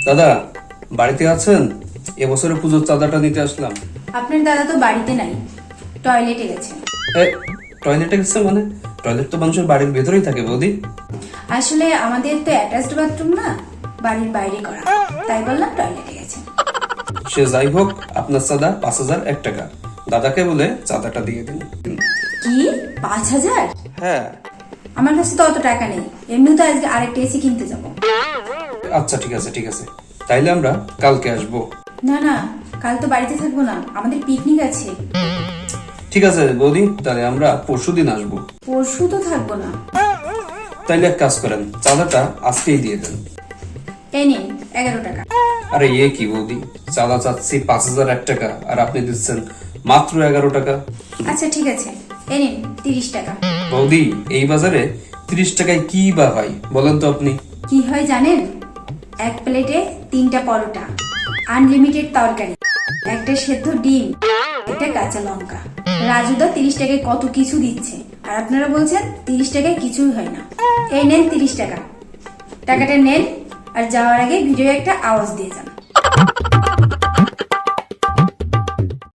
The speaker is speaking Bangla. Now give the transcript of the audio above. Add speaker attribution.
Speaker 1: দাদা বাড়িতে আছেন? এবছরে পুজোর চাঁদাটা নিতে আসলাম।
Speaker 2: আপনার দাদা তো বাড়িতে নাই, টয়লেটে গেছে।
Speaker 1: টয়লেটে গেছে মানে? টয়লেট তো মানুষের বাড়ির ভেতরেই থাকে বৌদি।
Speaker 2: আসলে আমাদের তো অ্যাটাচড বাথরুম না, বাড়ির বাইরে করা, তাই বললাম টয়লেটে গেছে।
Speaker 1: সে যাই হোক, আপনার চাঁদা 5,001 টাকা। দাদাকে বলে চাঁদাটা দিয়ে দিন।
Speaker 2: কি 5,000?
Speaker 1: হ্যাঁ।
Speaker 2: আমার কাছে তো অত টাকা নেই, এমনি তো আজকে আরেকটা এসি কিনতে যাব।
Speaker 1: আচ্ছা ঠিক আছে ঠিক আছে, তাইলে আমরা কালকে আসবো।
Speaker 2: না না, কাল তো বাড়িতে থাকবো না, আমাদের পিকনিক আছে।
Speaker 1: ঠিক আছে বৌদি, তাহলে আমরা পরশুদিন আসবো।
Speaker 2: পরশু তো থাকবো না।
Speaker 1: তাইলে এক কাজ করেন, চাঁদাটা আজকেই দিয়ে দেন।
Speaker 2: এই নিন 11 টাকা।
Speaker 1: আরে এ কি বৌদি, চাঁদা চাচ্ছি 5,001 টাকা আর আপনি দিচ্ছেন মাত্র 11 টাকা।
Speaker 2: আচ্ছা ঠিক আছে, এই নিন 30 টাকা।
Speaker 1: বৌদি এই বাজারে 30 টাকায় কি বা হয় বলেন তো আপনি?
Speaker 2: কি হয় জানেন? এক প্লেটে 3টা পরোটা, আনলিমিটেড তরকারি, একটা সেদ্ধ ডিম, একটা কাঁচা লঙ্কা। রাজুদা 30 টাকায় কত কিছু দিচ্ছে, আর আপনারা বলছেন 30 টাকায় কিছুই হয় না। এই নেন 30 টাকা, টাকাটা নেন, আর যাওয়ার আগে ভিডিও একটা আওয়াজ দিয়ে যান।